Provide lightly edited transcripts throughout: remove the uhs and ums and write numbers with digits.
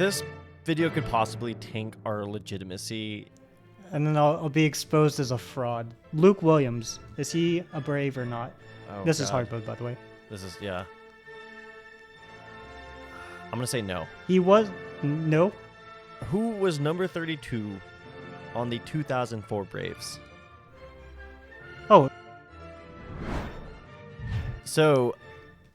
this video could possibly tank our legitimacy. And then I'll be exposed as a fraud. Luke Williams, is he a Brave or not? Oh, This is God. hard mode, by the way. This is, yeah. I'm going to say no. He was... No? Who was number 32 on the 2004 Braves? Oh. So,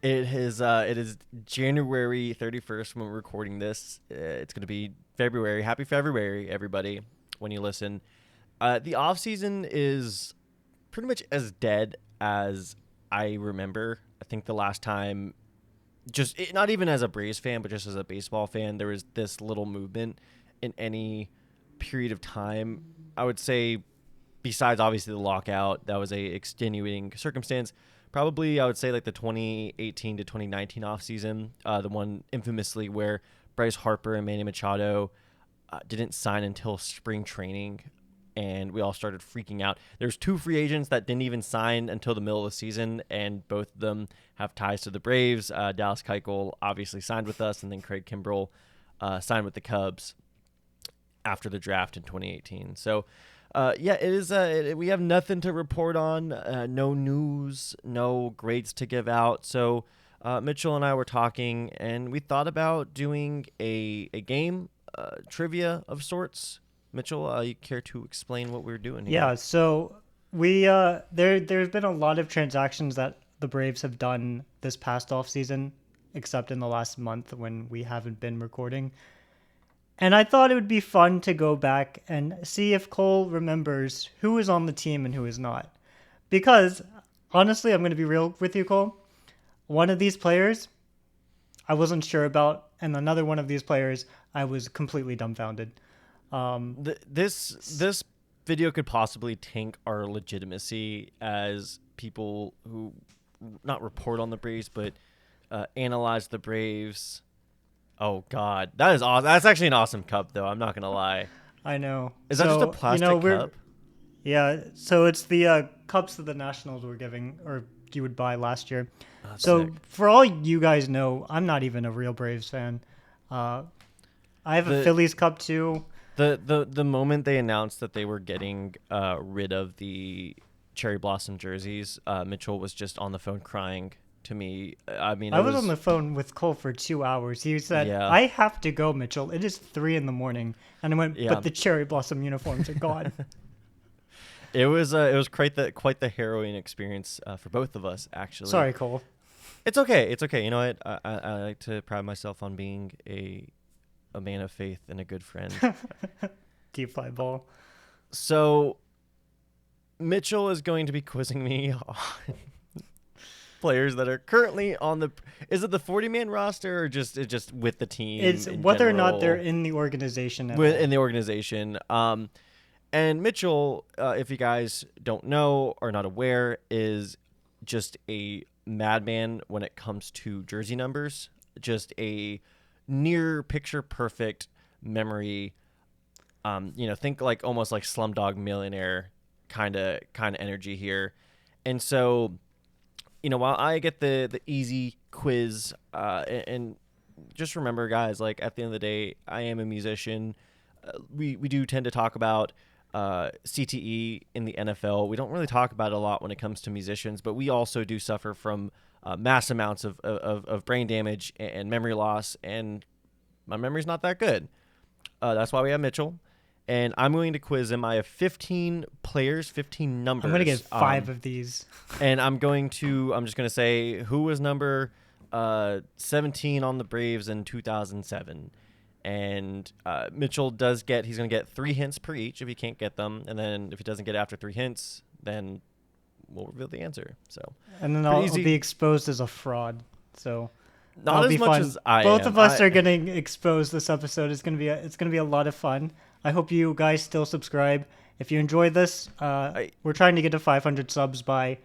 it is January 31st when we're recording this. It's going to be February. Happy February, everybody, when you listen. The offseason is pretty much as dead as I remember. I think the last time, not even as a Braves fan, but just as a baseball fan, there was this little movement in any period of time. I would say, besides obviously the lockout, that was a extenuating circumstance. Probably, I would say, like the 2018 to 2019 offseason, the one infamously where Bryce Harper and Manny Machado didn't sign until spring training, and we all started freaking out. There's two free agents that didn't even sign until the middle of the season, and both of them have ties to the Braves. Dallas Keuchel obviously signed with us, and then Craig Kimbrell signed with the Cubs after the draft in 2018. So, it is. We have nothing to report on. No news, no grades to give out. So, Mitchell and I were talking, and we thought about doing a game trivia of sorts. Mitchell, you care to explain what we're doing here? Yeah, so we there's been a lot of transactions that the Braves have done this past offseason, except in the last month when we haven't been recording. And I thought it would be fun to go back and see if Cole remembers who is on the team and who is not. Because, honestly, I'm going to be real with you, Cole. One of these players I wasn't sure about, and another one of these players I was completely dumbfounded. This video could possibly tank our legitimacy as people who not report on the Braves, but analyze the Braves. Oh, God. That is awesome. That's actually an awesome cup, though. I'm not going to lie. I know. Is that just a plastic cup? Yeah, so it's the cups that the Nationals were giving, or you would buy last year. So sick. For all you guys know, I'm not even a real Braves fan. I have a Phillies cup, too. The moment they announced that they were getting rid of the cherry blossom jerseys, Mitchell was just on the phone crying to me. I mean, I was on the phone with Cole for 2 hours. He said, Yeah. I have to go, Mitchell. It is 3 a.m. And I went, Yeah. but the cherry blossom uniforms are gone. It was quite the harrowing experience for both of us, actually. Sorry, Cole. It's okay. It's okay. You know what? I like to pride myself on being a man of faith and a good friend. Deep fly ball. So Mitchell is going to be quizzing me on players that are currently on the. Is it the 40-man roster or just with the team? It's in whether or not general? they're in the organization at all. In the organization. And Mitchell, if you guys don't know or not aware, is just a madman when it comes to jersey numbers. Just a near picture perfect memory. Think like almost like Slumdog Millionaire kind of energy here. And so, while I get the easy quiz, and just remember, guys, like at the end of the day, I am a musician. We do tend to talk about CTE in the NFL. We don't really talk about it a lot when it comes to musicians, but we also do suffer from mass amounts of brain damage and memory loss, and my memory's not that good. That's why we have Mitchell, and I'm going to quiz him. I have 15 players, 15 numbers. I'm going to get 5 of these. And I'm just going to say who was number 17 on the Braves in 2007. And Mitchell he's going to get 3 hints per each if he can't get them. And then if he doesn't get after 3 hints, then we'll reveal the answer. So, and then I'll be exposed as a fraud. So not as much as I am. Both of us are getting exposed this episode. It's going to be a lot of fun. I hope you guys still subscribe. If you enjoy this, we're trying to get to 500 subs by,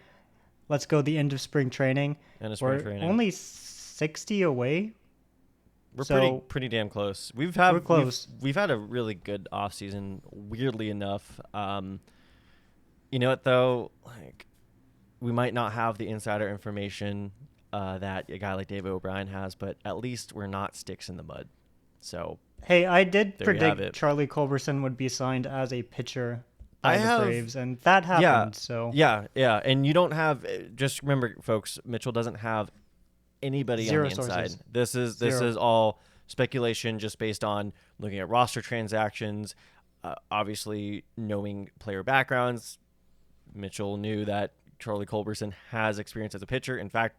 let's go, the end of spring training. We're only 60 away. We're pretty damn close. We're close. We've had a really good offseason, weirdly enough. You know what, though? Like, we might not have the insider information that a guy like David O'Brien has, but at least we're not sticks in the mud. So Hey, I did There you have predict it. Charlie Culberson would be signed as a pitcher I by the have Braves, and that Yeah, happened. So yeah, and you don't have. Just remember, folks. Mitchell doesn't have anybody on zero the inside. sources, This is zero. all speculation, just based on looking at roster transactions. Obviously, knowing player backgrounds, Mitchell knew that Charlie Culberson has experience as a pitcher. In fact,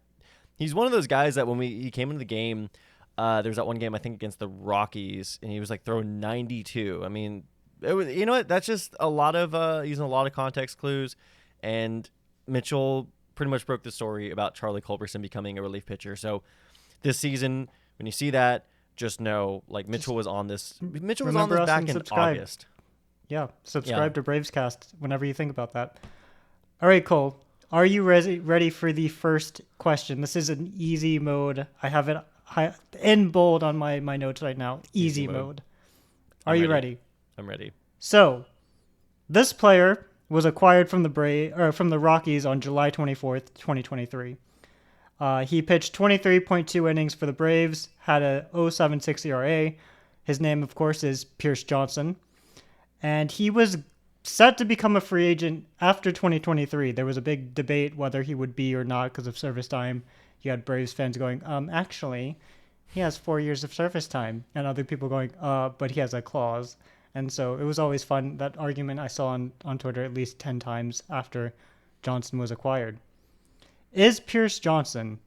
he's one of those guys that when he came into the game, there was that one game I think against the Rockies, and he was like throwing 92. I mean, it was, you know what? That's just a lot of using a lot of context clues, and Mitchell pretty much broke the story about Charlie Culberson becoming a relief pitcher. So this season, when you see that, just know like Mitchell Just was on this. Mitchell was on remember this us back and in subscribe. August. Yeah, Yeah, subscribe to BravesKast whenever you think about that. All right, Cole. Are you ready for the first question? This is an easy mode. I have it in bold on my notes right now. easy Easy mode. mode. Are I'm you ready. ready? I'm ready. So, this player was acquired from the Rockies on July 24th, 2023. He pitched 23.2 innings for the Braves, had a 0.76 ERA. His name, of course, is Pierce Johnson. And he was set to become a free agent after 2023. There was a big debate whether he would be or not because of service time. You had Braves fans going, actually, he has 4 years of service time. And other people going, but he has a clause. And so it was always fun. That argument I saw on Twitter at least 10 times after Johnson was acquired. Is Pierce Johnson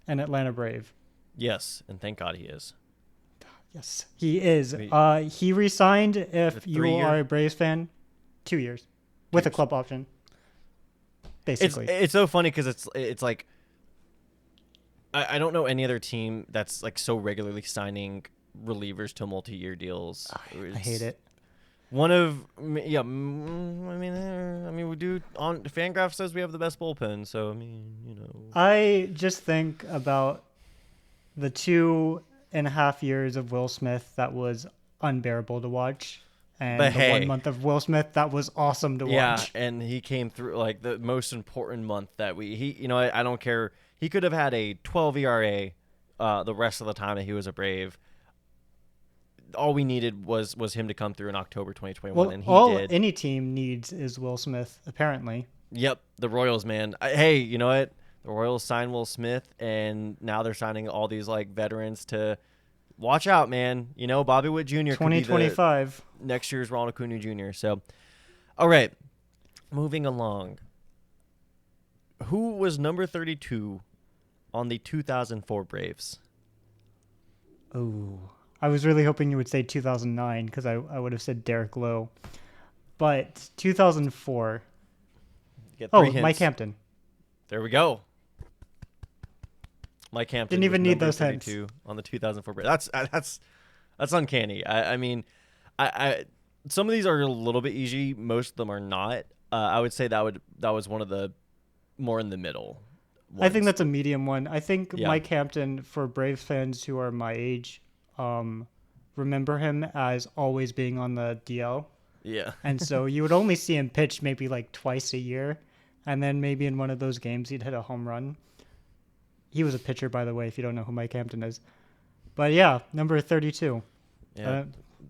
an Atlanta Brave? Yes, and thank God he is. Yes, he is. Wait, He resigned, the if you 3 year. are a Braves fan, 2 years with a club option, basically. It's so funny because it's like I don't know any other team that's like so regularly signing relievers to multi-year deals. I hate it. One of yeah, I mean we do on Fangraph says we have the best bullpen, so I mean I just think about the 2.5 years of Will Smith that was unbearable to watch, and But the 1 hey, month of Will Smith that was awesome to yeah, watch. and he came through like the most important month that I don't care. He could have had a 12 ERA the rest of the time that he was a Brave. All we needed was him to come through in October 2021, Well, and he all did. any team needs is Will Smith, apparently. Yep, the Royals, man. Hey, you know what? The Royals signed Will Smith, and now they're signing all these like veterans to watch out, man. You know, Bobby Witt Jr. could be the 2025. next year's Ronald Acuna Jr. So, all right, moving along. Who was number 32 on the 2004 Braves? Oh, I was really hoping you would say 2009 because I would have said Derek Lowe. But 2004. Get Oh, three hints. Mike Hampton. There we go. Mike Hampton Didn't even was need number those hints. 32 on the 2004 Braves. That's uncanny. I mean, I some of these are a little bit easy. Most of them are not. I would say that was one of the more in the middle I think ones. that's a medium one. I think Yeah. Mike Hampton, for Braves fans who are my age, remember him as always being on the DL. Yeah. And so you would only see him pitch maybe like twice a year. And then maybe in one of those games he'd hit a home run. He was a pitcher, by the way, if you don't know who Mike Hampton is. But yeah, number 32. Yeah.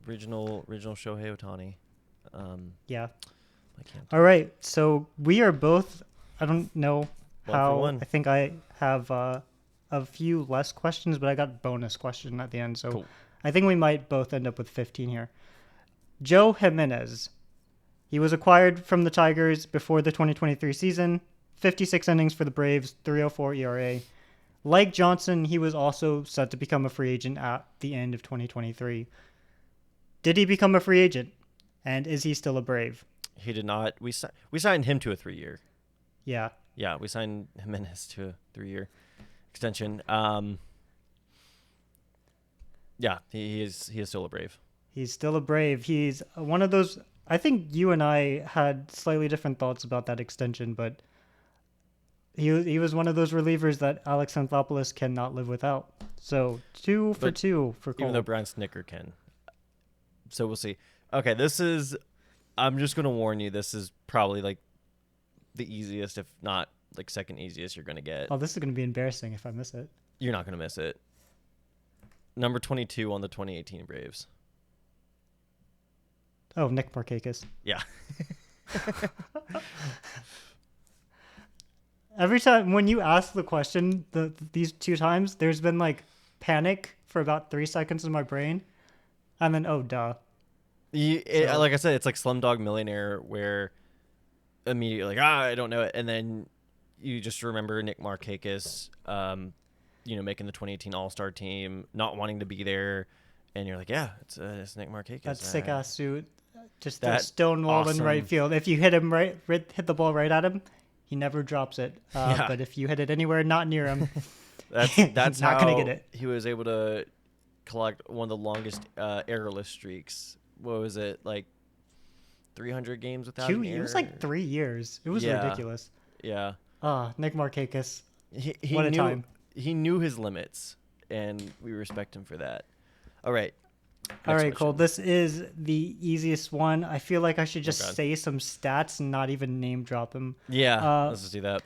Regional Shohei Ohtani. Yeah. Mike Hampton. All right. So we are both, I don't know One for how, one. I think I have a few less questions, but I got bonus question at the end. So Cool. I think we might both end up with 15 here. Joe Jimenez. He was acquired from the Tigers before the 2023 season. 56 innings for the Braves, 3.04 ERA. Like Johnson, he was also set to become a free agent at the end of 2023. Did he become a free agent? And is he still a Brave? He did not. We signed him to a 3-year. Yeah. Yeah, we signed Jimenez to a 3-year extension. Yeah, he is still a Brave. He's still a Brave. He's one of those. I think you and I had slightly different thoughts about that extension, but he was one of those relievers that Alex Anthopoulos cannot live without. So 2 for 2 for Cole. Even though Brian Snicker can. So we'll see. Okay, I'm just going to warn you, this is probably like the easiest, if not like second easiest you're going to get. Oh, this is going to be embarrassing if I miss it. You're not going to miss it. Number 22 on the 2018 Braves. Oh, Nick Markakis. Yeah. Every time when you ask the question, these two times, there's been like panic for about 3 seconds in my brain, and then oh duh. So Like I said, it's like Slumdog Millionaire, where immediately like I don't know it, and then you just remember Nick Markakis, making the 2018 All-Star team, not wanting to be there, and you're like, yeah, it's Nick Markakis. that sick ass suit, just That stonewalled in right awesome. field. If you hit him hit the ball right at him, he never drops it. Yeah. But if you hit it anywhere not near him, That's not how gonna get it. he was able to collect one of the longest errorless streaks. What was it, like 300 games without an error? It was like 3 years. It was ridiculous. Yeah. Nick Markakis. He What a knew time. he knew his limits, and we respect him for that. All right. All Next right, Cole. question. This is the easiest one. I feel like I should just God. say some stats and not even name drop him. Yeah, let's just do that.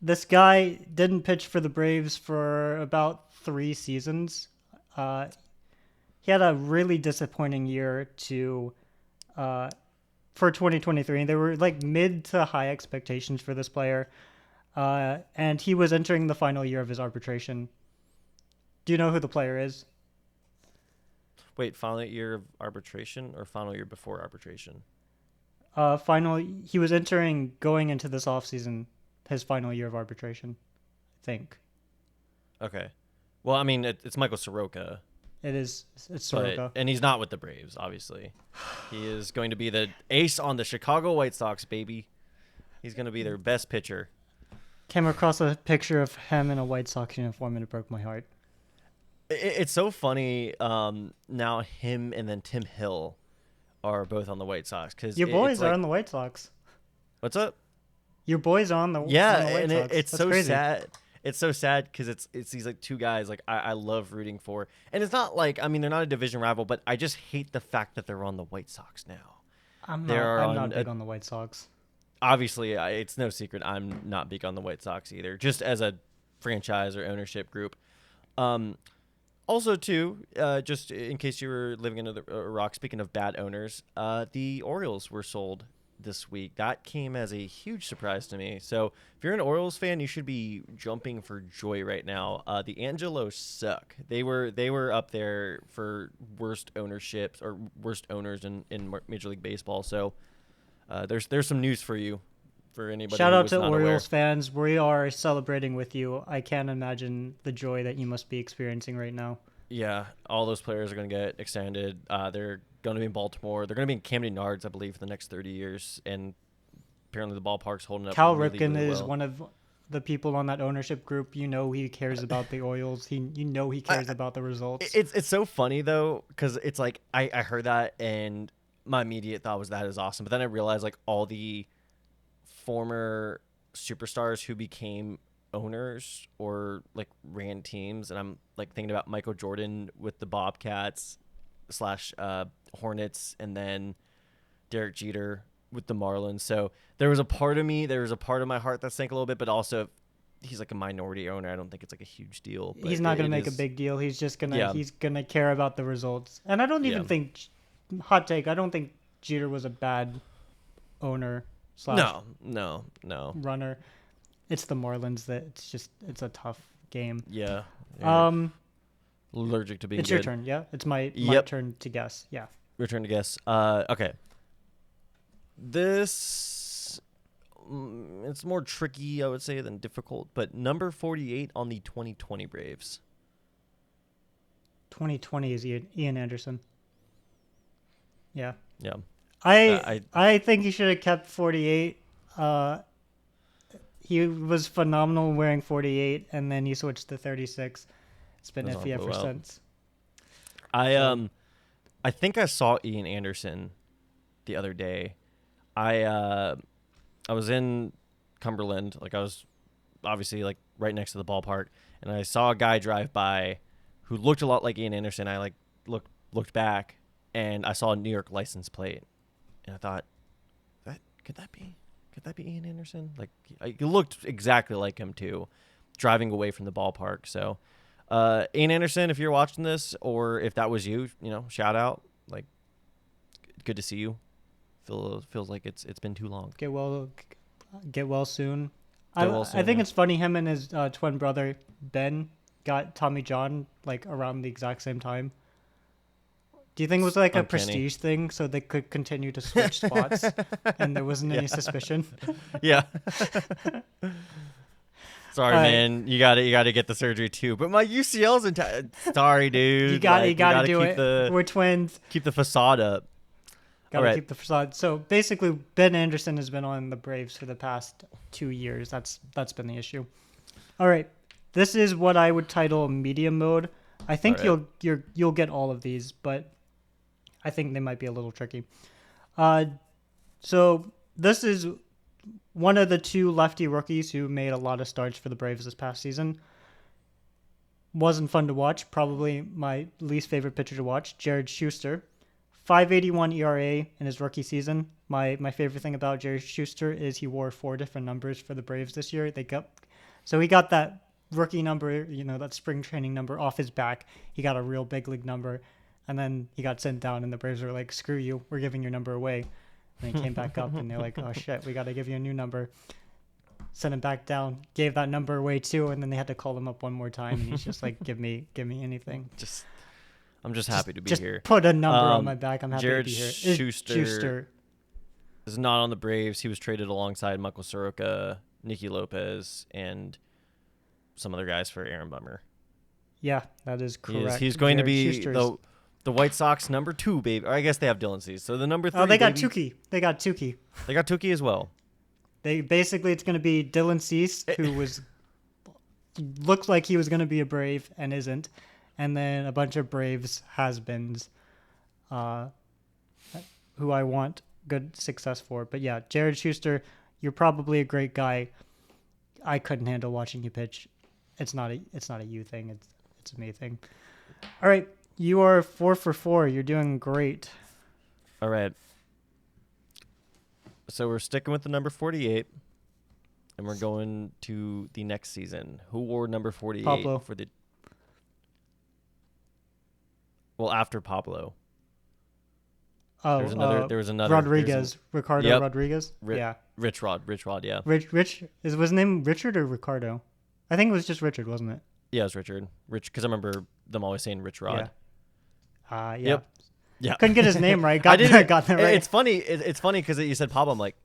This guy didn't pitch for the Braves for about 3 seasons. He had a really disappointing year for 2023. There were like mid to high expectations for this player, and he was entering the final year of his arbitration. Do you know who the player is? Wait, final year of arbitration or final year before arbitration? He was going into this offseason, his final year of arbitration, I think. Okay. Well, I mean, it's Michael Soroka. It's Soroka. And he's not with the Braves, obviously. He is going to be the ace on the Chicago White Sox, baby. He's going to be their best pitcher. Came across a picture of him in a White Sox uniform and it broke my heart. It's so funny. Now him and then Tim Hill are both on the White Sox. Cause Your boys it's are like, on the White Sox. What's up? Your boys are on the Yeah, on the White and Sox. it's That's so crazy. sad. It's so sad because it's these like two guys like I love rooting for, and it's not like, I mean, they're not a division rival, but I just hate the fact that they're on the White Sox now. I'm They're not big on the White Sox. Obviously, it's no secret I'm not big on the White Sox either, just as a franchise or ownership group. Also, too, just in case you were living under a rock, speaking of bad owners, the Orioles were sold this week. That came as a huge surprise to me. So if you're an Orioles fan, you should be jumping for joy right now. The Angelos suck. They were up there for worst ownerships or worst owners in Major League Baseball. So there's some news for you, for anybody. Shout who out was to not Orioles aware. fans. We are celebrating with you. I can't imagine the joy that you must be experiencing right now. Yeah, all those players are going to get extended. They're going to be in Baltimore. They're going to be in Camden Yards, I believe, for the next 30 years. And apparently the ballpark's holding up Cal really, Ripken really is well. one of the people on that ownership group. You know he cares about the Orioles. He cares about the results. It's so funny, though, because it's like I heard that, and my immediate thought was that is awesome. But then I realized, like, all the former superstars who became owners or like ran teams, and I'm like thinking about Michael Jordan with the Bobcats / Hornets, and then Derek Jeter with the Marlins. So there was a part of my heart that sank a little bit, but also he's like a minority owner. I don't think it's like a huge deal. But He's not going to it make a is- big deal. He's just going to Yeah. he's going to care about the results. And I don't even Yeah. think, hot take, I don't think Jeter was a bad owner / No. runner. It's the Marlins that it's a tough game. Yeah. Allergic to being It's good. your turn, yeah? It's my Yep. turn to guess. Yeah. Return to guess. Okay. This it's more tricky, I would say, than difficult. But number 48 on the 2020 Braves. 2020 is Ian Anderson. Yeah. Yeah. I think he should have kept 48. He was phenomenal wearing 48, and then he switched to 36. It's been That's all iffy ever blew out. since. I think I saw Ian Anderson the other day. I was in Cumberland, like I was obviously like right next to the ballpark, and I saw a guy drive by who looked a lot like Ian Anderson. I like looked back, and I saw a New York license plate, and I thought, could that be Ian Anderson? Like he looked exactly like him too, driving away from the ballpark. So Ian Anderson, if you're watching this, or if that was you, shout out. Like, good to see you. Feels like it's been too long. Get well soon. Get well soon, I think yeah. it's funny him and his twin brother Ben got Tommy John like around the exact same time. Do you think it was like a Uncanny. prestige thing so they could continue to switch spots and there wasn't any suspicion? Yeah. Sorry, All right. man. You got to get the surgery too. But my UCL's sorry, dude. You got Like, to we do keep it. We're twins. Keep the facade up. Got to All right. keep the facade. So basically, Ben Anderson has been on the Braves for the past 2 years. That's been the issue. All right, this is what I would title medium mode. I think All right. you'll get all of these, but I think they might be a little tricky. So this is one of the 2 lefty rookies who made a lot of starts for the Braves this past season. Wasn't fun to watch. Probably my least favorite pitcher to watch, Jared Schuster. 5.81 ERA in his rookie season. My favorite thing about Jared Schuster is he wore 4 different numbers for the Braves this year. He got that rookie number, that spring training number off his back. He got a real big league number, and then he got sent down, and the Braves were like, "Screw you, we're giving your number away." And he came back up, and they're like, "Oh shit, we got to give you a new number." Sent him back down, gave that number away too, and then they had to call him up one more time, and he's just like, "Give me anything." I'm just happy to be Just here. put a number on my back. I'm happy Jared to be here. Schuster is not on the Braves. He was traded alongside Michael Soroka, Nicky Lopez, and some other guys for Aaron Bummer. Yeah, that is correct. He's going to Jared be Schuster's- the White Sox number 2, baby. Or I guess they have Dylan Cease. So the number 3. Oh, they got baby. Tukey. They got Tukey. They got Tukey as well. It's going to be Dylan Cease, who looks like he was going to be a Brave and isn't, and then a bunch of Braves has-beens, who I want good success for. But yeah, Jared Schuster, you're probably a great guy. I couldn't handle watching you pitch. It's not a you thing. It's a me thing. All right, you are 4 for 4. You're doing great. All right. So we're sticking with the number 48, and we're going to the next season. Who wore number 48 Pablo. for the? Well, after Pablo. Oh, There was another Rodriguez, Ricardo Yep. Rodriguez. Yeah, Rich Rod, yeah. Rich was his name Richard or Ricardo? I think it was just Richard, wasn't it? Yeah, it was Richard. Because I remember them always saying Rich Rod. Yeah. Yep. Yeah. Couldn't get his name right. Got that right. It's funny. It's funny because you said Pablo. I'm like,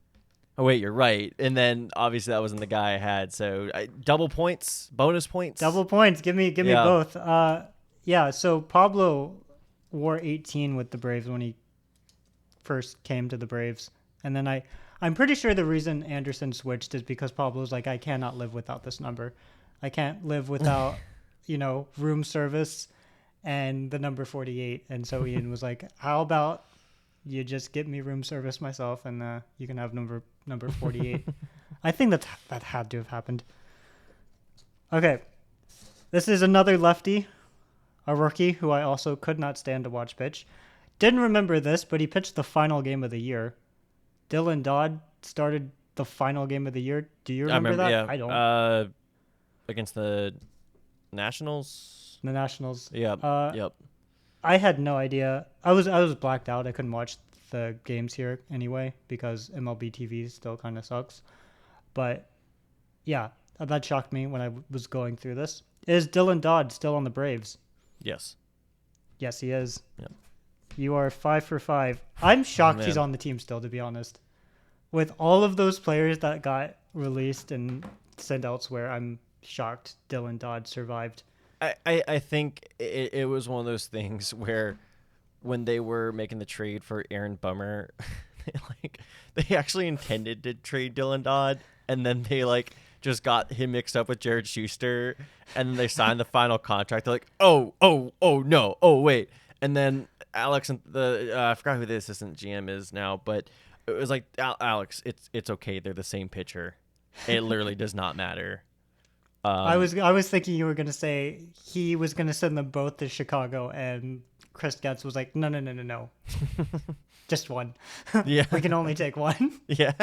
oh wait, you're right. And then obviously that wasn't the guy I had. So double points, bonus points. Double points. Give me both. Yeah. So Pablo wore 18 with the Braves when he first came to the Braves, and then I'm pretty sure the reason Anderson switched is because Pablo's like, I cannot live without this number. I can't live without, room service and the number 48. And so Ian was like, how about you just get me room service myself and you can have number 48. I think that had to have happened. Okay. This is another lefty, a rookie who I also could not stand to watch pitch. Didn't remember this, but he pitched the final game of the year. Dylan Dodd started the final game of the year. Do you remember that? Yeah. I don't. Against the Nationals. The Nationals. Yep. Yep. I had no idea. I was blacked out. I couldn't watch the games here anyway because MLB TV still kind of sucks. But yeah, that shocked me when I was going through this. Is Dylan Dodd still on the Braves? Yes. Yes, he is. Yep. You are 5 for 5. I'm shocked Man. he's on the team still, to be honest. With all of those players that got released and sent elsewhere, I'm shocked Dylan Dodd survived. I think it was one of those things where when they were making the trade for Aaron Bummer, they actually intended to trade Dylan Dodd, and then they just got him mixed up with Jared Schuster, and then they signed the final contract. They're like, oh no, oh wait, and then Alex and I forgot who the assistant GM is now, but it was like, Alex, it's okay, they're the same pitcher. It literally does not matter. I was thinking you were gonna say he was gonna send them both to Chicago, and Chris Getz was like, no, just one. Yeah, we can only take one. Yeah.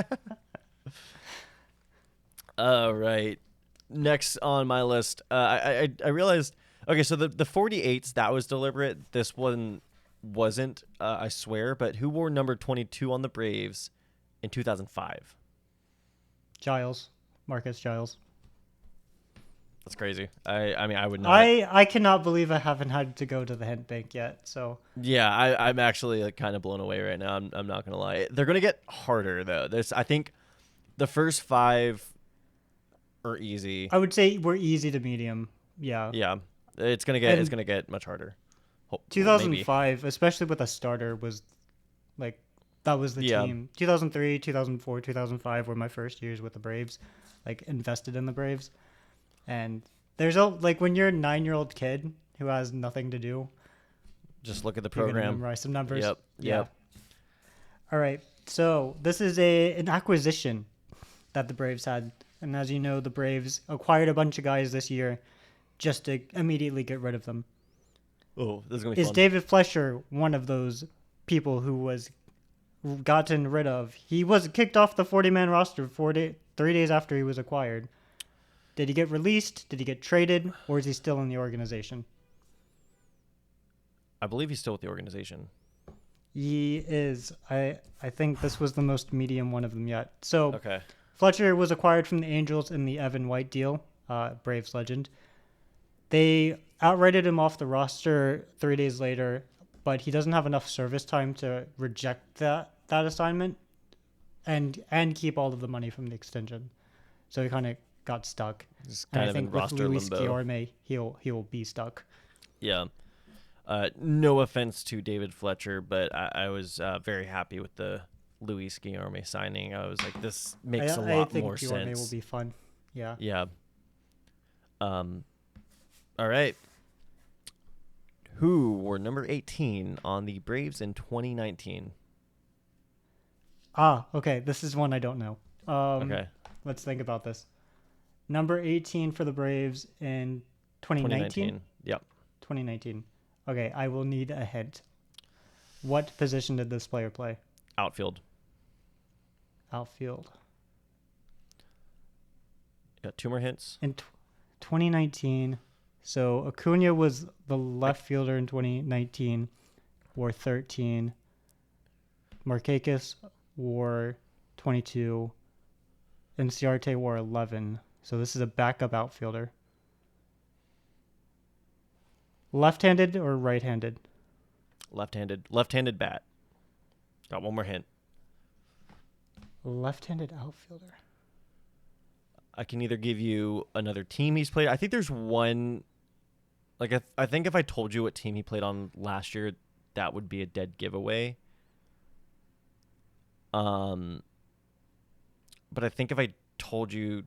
All right. Next on my list, I realized. Okay, so the 48s, that was deliberate. This one, wasn't, I swear, but who wore number 22 on the Braves in 2005? Giles, Marcus Giles. That's crazy. I mean, I would not. I cannot believe I haven't had to go to the hint bank yet. So Yeah, I'm actually like kind of blown away right now. I'm not gonna lie. They're gonna get harder though. I think the first 5 are easy. I would say we're easy to medium. Yeah. Yeah, it's gonna get much harder. 2005, maybe. Especially with a starter, was like that was the team. 2003, 2004, 2005 were my first years with the Braves, like invested in the Braves. And there's like when you're a 9-year-old kid who has nothing to do, just look at the you're gonna program, memorize some numbers. Yep. Yeah. All right. So this is an acquisition that the Braves had, and as you know, the Braves acquired a bunch of guys this year just to immediately get rid of them. Oh, this is gonna be fun. Is David Fletcher one of those people who was gotten rid of? He was kicked off the 40-man roster 3 days after he was acquired. Did he get released? Did he get traded? Or is he still in the organization? I believe he's still with the organization. He is. I think this was the most medium one of them yet. So okay. Fletcher was acquired from the Angels in the Evan White deal, Braves legend. They outrighted him off the roster 3 days later, but he doesn't have enough service time to reject that assignment and keep all of the money from the extension. So he kind of got stuck. And I think with Luis Guillorme, he'll be stuck. Yeah. No offense to David Fletcher, but I was very happy with the Luis Guillorme signing. I was like, this makes a lot more sense. I think Guillorme will be fun. Yeah. Yeah. All right. Who were number 18 on the Braves in 2019? Okay. This is one I don't know. Okay. Let's think about this. Number 18 for the Braves in 2019? Yep. 2019. Okay, I will need a hint. What position did this player play? Outfield. Outfield. Got 2 more hints. In 2019, so Acuna was the left fielder in 2019, wore 13. Markakis wore 22. And Ciarte wore 11. So this is a backup outfielder. Left-handed or right-handed? Left-handed. Left-handed bat. Got 1 more hint. Left-handed outfielder. I can either give you another team he's played. I think there's one. Like I think if I told you what team he played on last year, that would be a dead giveaway. But I think if I told you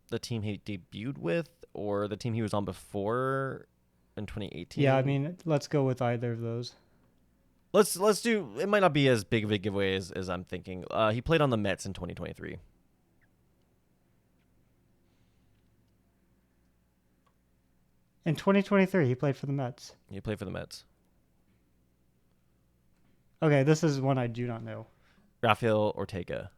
the team he debuted with or the team he was on before in 2018. Yeah, I mean, let's go with either of those. Let's do. It might not be as big of a giveaway as I'm thinking. He played on the Mets in 2023. In 2023, he played for the Mets. He played for the Mets. Okay, this is one I do not know. Rafael Ortega.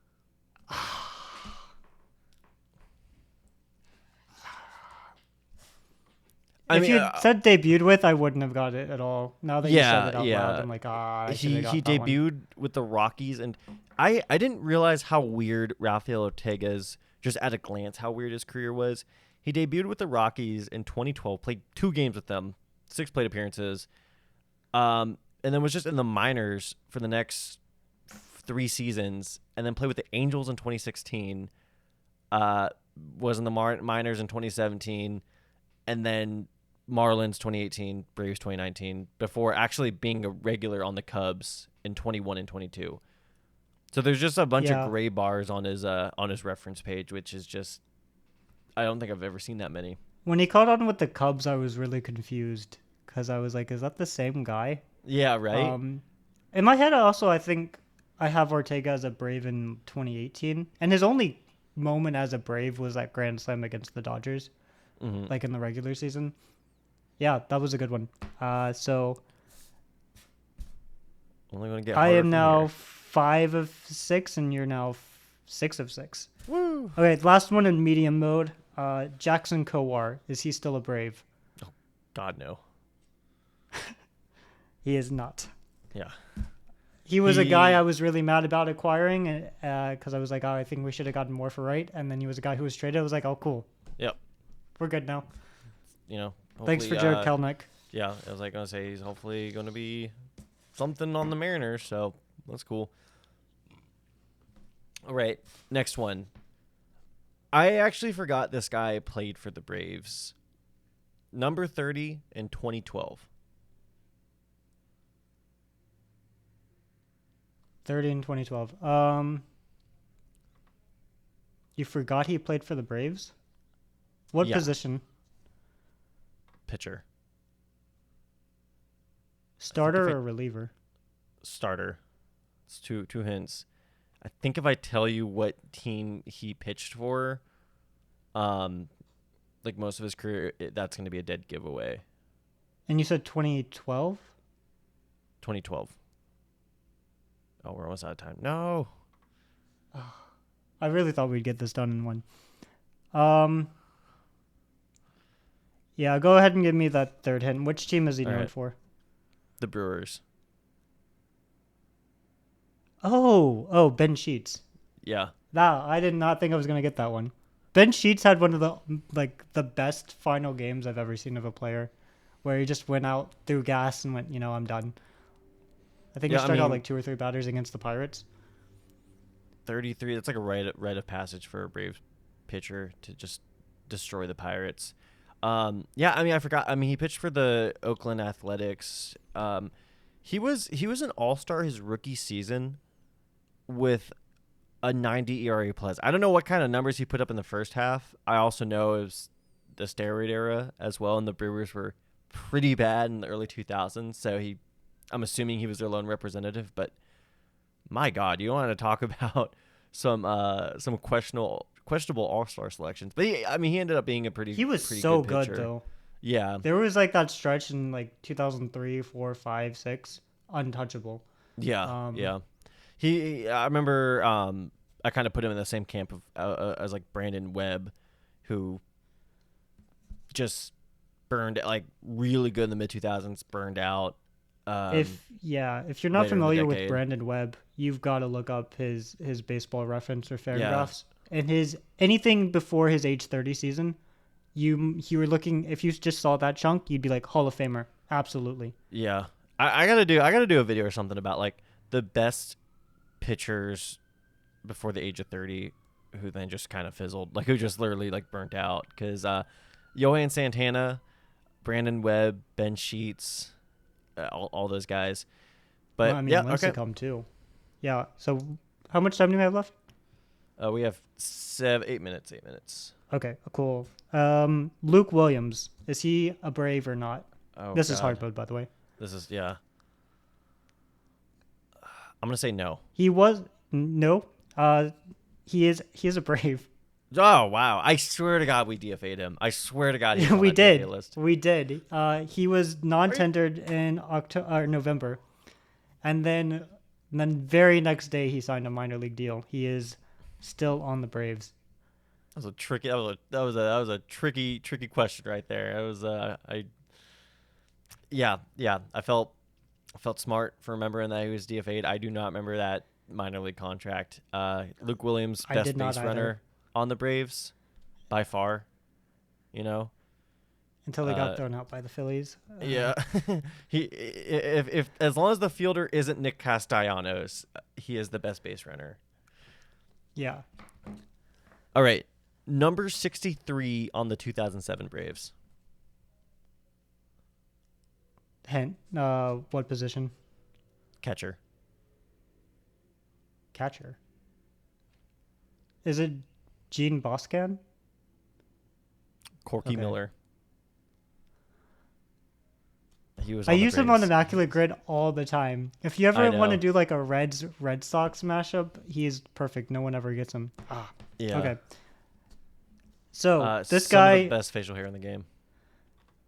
If you said debuted with, I wouldn't have got it at all. Now that you said it out loud, I'm like, he debuted with the Rockies, and I didn't realize how weird Rafael Ortega's, just at a glance, how weird his career was. He debuted with the Rockies in 2012, played 2 games with them, 6 plate appearances, and then was just in the minors for the next 3 seasons, and then played with the Angels in 2016, was in the minors in 2017, and then Marlins 2018, Braves 2019, before actually being a regular on the Cubs in 21 and 22. So there's just a bunch of gray bars on his reference page, which is just, I don't think I've ever seen that many. When he caught on with the Cubs, I was really confused because I was like, is that the same guy? Yeah, right. In my head, also, I think I have Ortega as a Brave in 2018, and his only moment as a Brave was that Grand Slam against the Dodgers, like in the regular season. Yeah, that was a good one. So only going to get. I am now 5 of 6, and you're now 6 of 6. Woo! Okay, last one in medium mode. Jackson Kowar, is he still a Brave? Oh, God no. He is not. Yeah. He was a guy I was really mad about acquiring because I was like, oh, I think we should have gotten more for Wright. And then he was a guy who was traded. I was like, oh, cool. Yep. We're good now. You know, Thanks for Jared Kelnick. Yeah, I was like going to say he's hopefully going to be something on the Mariners, so that's cool. All right, next one. I actually forgot this guy played for the Braves. Number 30 in 2012. 30 in 2012. You forgot he played for the Braves? What position? Pitcher. Starter or reliever? Starter. It's two hints. I think if I tell you what team he pitched for, like most of his career, that's going to be a dead giveaway. And you said 2012? 2012. Oh, we're almost out of time. No. I really thought we'd get this done in one. Yeah, go ahead and give me that third hint. Which team is he known for? The Brewers. Oh, Ben Sheets. Yeah. Nah, I did not think I was gonna get that one. Ben Sheets had one of the best final games I've ever seen of a player, where he just went out, threw gas, and went, I'm done. I think he struck out like 2 or 3 batters against the Pirates. 33. That's like a rite of passage for a Braves pitcher to just destroy the Pirates. I forgot. He pitched for the Oakland Athletics. He was an all-star his rookie season with a 90 ERA plus. I don't know what kind of numbers he put up in the first half. I also know it was the steroid era as well, and the Brewers were pretty bad in the early 2000s. So I'm assuming he was their lone representative. But my God, you want to talk about some questionable all-star selections. But he ended up being a pretty so good though. Yeah. There was like that stretch in like 2003, 4, 5, 6, untouchable. Yeah. Yeah. I remember I kind of put him in the same camp of as like Brandon Webb, who just burned like really good in the mid 2000s, burned out. If you're not familiar with Brandon Webb, you've got to look up his Baseball Reference or Fangraphs. And his anything before his age 30 season, you were looking, if you just saw that chunk, you'd be like Hall of Famer. Absolutely. Yeah. I gotta do a video or something about like the best pitchers before the age of 30 who then just kind of fizzled, like who just literally like burnt out. Because Johan Santana, Brandon Webb, Ben Sheets, all those guys. But Lincecum too. Yeah. So how much time do we have left? We have 8 minutes. 8 minutes. Okay, cool. Luke Williams, is he a Brave or not? This is hard mode, by the way. This is I'm gonna say no. He was no. He is a Brave. Oh wow! I swear to God, we DFA'd him. I swear to God, we did. DFA list. We did. He was non-tendered in November, and then very next day he signed a minor league deal. He is still on the Braves. That was a tricky question right there. I felt smart for remembering that he was DFA'd. I do not remember that minor league contract. Luke Williams, best base runner on the Braves by far. Until they got thrown out by the Phillies. Yeah, if as long as the fielder isn't Nick Castellanos, he is the best base runner. Yeah. All right. Number 63 on the 2007 Braves. Hint. What position? Catcher. Is it Gene Boscan? Corky Miller. I use him on Immaculate Grid all the time. If you ever want to do like a Red Sox mashup, he is perfect. No one ever gets him. Yeah. Okay. So this guy, of the best facial hair in the game,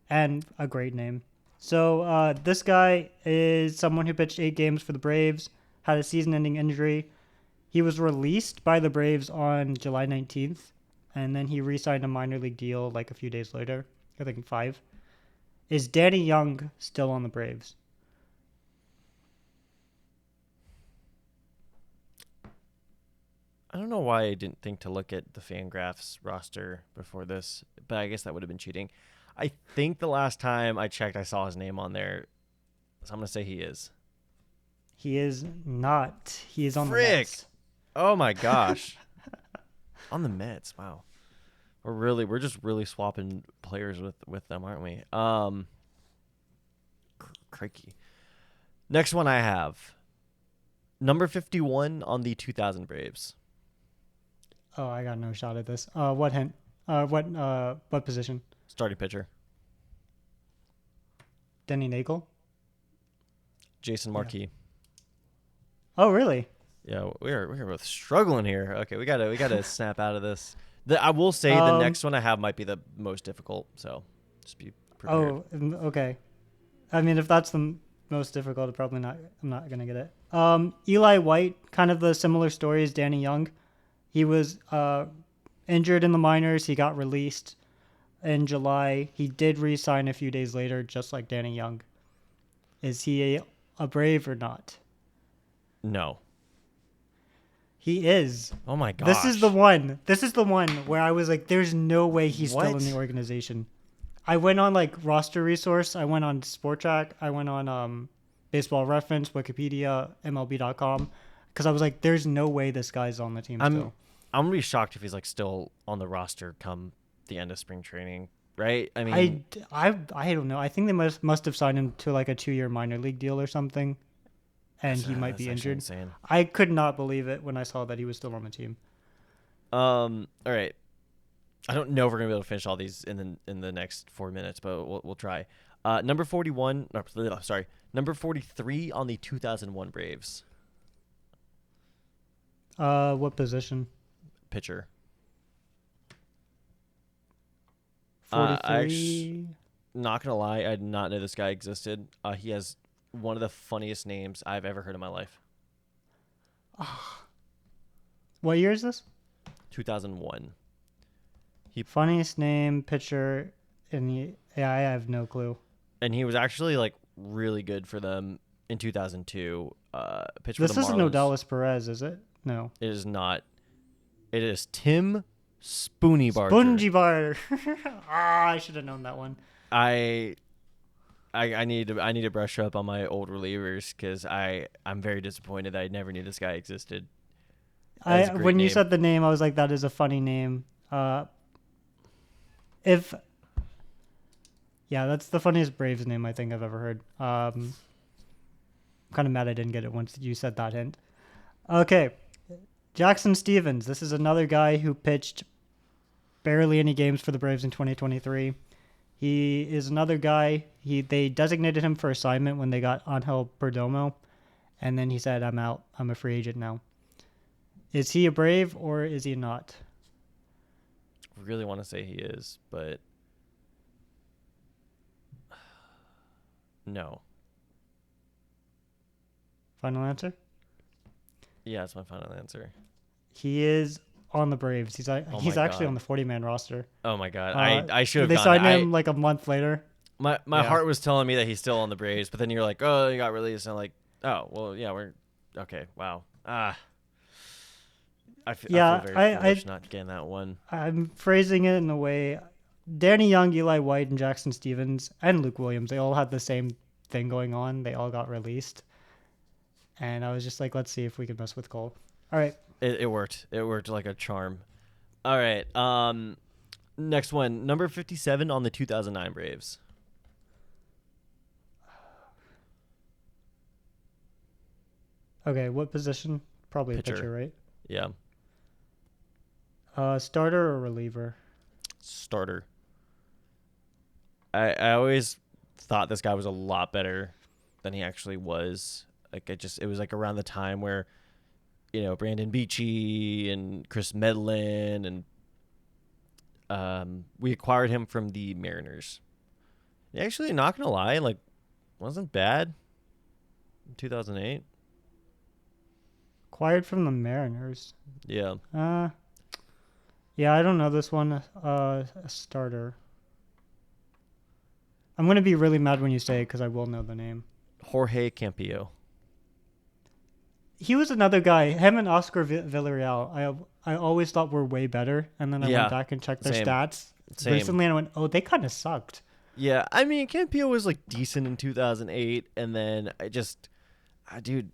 and a great name. So this guy is someone who pitched 8 games for the Braves, had a season-ending injury. He was released by the Braves on July 19th, and then he re-signed a minor league deal like a few days later. I think 5. Is Danny Young still on the Braves? don't know why I didn't think to look at the Fangraphs roster before this, but I guess that would have been cheating. I think the last time I checked, I saw his name on there, so I'm gonna say he is. He is not. He is on the Frick! Mets. Oh my gosh, on the Mets. Wow, we're just really swapping players with them, aren't we? Crikey. Next one I have number 51 on the 2000 Braves. Oh, I got no shot at this. What hint? What position? Starting pitcher. Denny Nagel? Jason Yeah. Marquis. Oh, really? Yeah, we're both struggling here. Okay, we gotta snap out of this. I will say the next one I have might be the most difficult, so just be prepared. Oh, okay. I mean, if that's the most difficult, probably not. I'm not gonna get it. Eli White, kind of the similar story as Danny Young. He was injured in the minors. He got released in July. He did re-sign a few days later, just like Danny Young. Is he a Brave or not? No. He is. Oh my gosh. This is the one. This is the one where I was like, there's no way he's still in the organization. I went on like roster resource. I went on Sport Track. I went on Baseball Reference, Wikipedia, MLB.com. Because I was like, there's no way this guy's on the team still. I'm gonna be shocked if he's like still on the roster come the end of spring training, right? I mean, I don't know. I think they must have signed him to like a 2-year minor league deal or something, and he might be injured. Insane. I could not believe it when I saw that he was still on the team. All right. I don't know if we're gonna be able to finish all these in the next 4 minutes, but we'll try. Number 41. Number 43 on the 2001 Braves. What position? Pitcher. 43. Not gonna lie, I did not know this guy existed. He has one of the funniest names I've ever heard in my life. What year is this? 2001. Funniest name, pitcher, I have no clue. And he was actually like really good for them in 2002. Pitched for the Marlins. This isn't Odalis Perez, is it? No. It is not. It is Tim Spoony Barger. Spongy Barger. I should have known that one. I need to brush up on my old relievers because I'm very disappointed that I never knew this guy existed. When you said the name, I was like, that is a funny name. That's the funniest Braves name I think I've ever heard. I'm kind of mad I didn't get it once you said that hint. Okay. Jackson Stevens. This is another guy who pitched barely any games for the Braves in 2023. He is another guy. They designated him for assignment when they got Angel Perdomo, and then he said, I'm out. I'm a free agent now. Is he a Brave or is he not? I really want to say he is, but no. Final answer? Yeah, that's my final answer. He is on the Braves. He's actually on the 40-man roster. Oh my god! I should have. They signed him like a month later. My heart was telling me that he's still on the Braves, but then you're like, oh, he got released, and I'm like, oh, well, yeah, we're okay. Wow. I feel very foolish not getting that one. I'm phrasing it in a way. Danny Young, Eli White, and Jackson Stevens, and Luke Williams, they all had the same thing going on. They all got released. And I was just like, let's see if we can mess with Cole. All right. It worked. It worked like a charm. All right. Next one. Number 57 on the 2009 Braves. Okay, what position? Probably Pitcher. a pitcher, right? Yeah. Starter or reliever? Starter. I always thought this guy was a lot better than he actually was. Like it was like around the time where, Brandon Beachy and Chris Medlin and we acquired him from the Mariners. Actually, not gonna lie, like wasn't bad in 2008. Acquired from the Mariners. Yeah. Yeah, I don't know this one. A starter. I'm going to be really mad when you say it because I will know the name. Jorge Campillo. he was another guy. Him and Oscar Villarreal. I always thought were way better, and then I went Yeah, back and checked their same, stats same. recently, and I went, oh, they kind of sucked. Yeah, I mean, Campio was like decent in 2008, and then dude,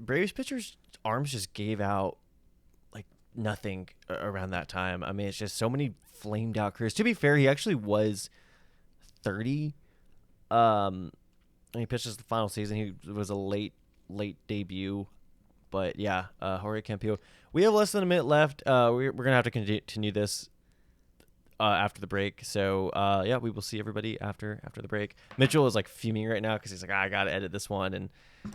Braves pitchers' arms just gave out like nothing around that time. I mean, it's just so many flamed out careers. To be fair, he actually was 30. And he pitched his final season. He was a late debut, but yeah, Jorge Campio. We have less than a minute left. We're gonna have to continue this after the break. So yeah, we will see everybody after the break. Mitchell is like fuming right now because he's like, I gotta edit this one, and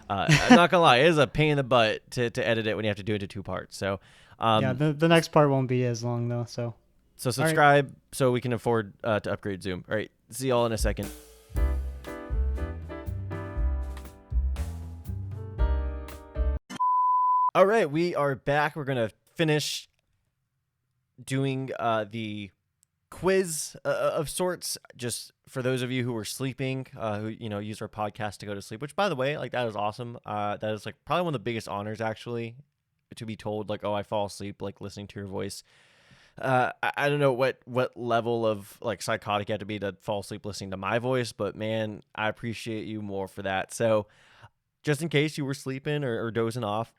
I'm not gonna lie, it is a pain in the butt to edit it when you have to do it in 2 parts. So Yeah, the next part won't be as long though. So subscribe so we can afford to upgrade Zoom. All right, see y'all in a second. All right, we are back. We're gonna finish doing the quiz of sorts. Just for those of you who were sleeping, who used our podcast to go to sleep. Which, by the way, like that is awesome. That is like probably one of the biggest honors, actually, to be told like, oh, I fall asleep like listening to your voice. I don't know what level of like psychotic you have to be to fall asleep listening to my voice, but man, I appreciate you more for that. So, just in case you were sleeping or dozing off.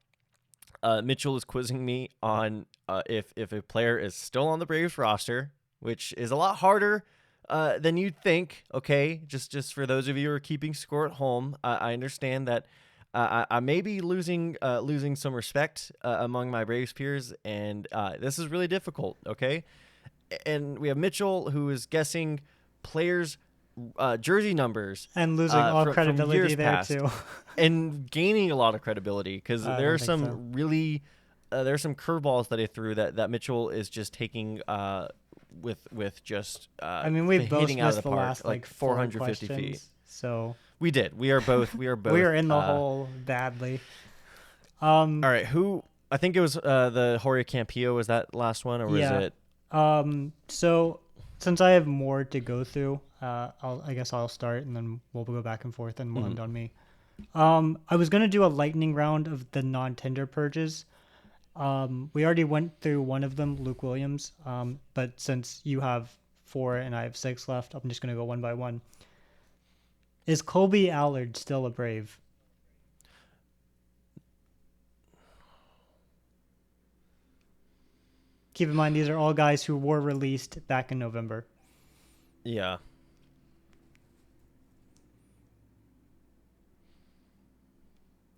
Mitchell is quizzing me on if a player is still on the Braves roster, which is a lot harder than you'd think. Okay, just for those of you who are keeping score at home, I understand that I may be losing some respect among my Braves peers, and this is really difficult. Okay, and we have Mitchell who is guessing players' jersey numbers and losing all credibility there past, too, and gaining a lot of credibility because there are some so. really there are some curveballs that he threw that Mitchell is just taking with just I mean, we both hitting out of missed the the park last like 450 feet. So We did. We are both. We are in the hole badly. All right. Who? I think it was the Jorge Campillo. Was that last one, or was it? So since I have more to go through, I guess I'll start, and then we'll go back and forth, and we'll end on me. I was gonna do a lightning round of the non-tender purges. We already went through one of them, Luke Williams. But since you have 4 and I have 6 left, I'm just gonna go one by one. Is Colby Allard still a Brave? Keep in mind, these are all guys who were released back in November. Yeah.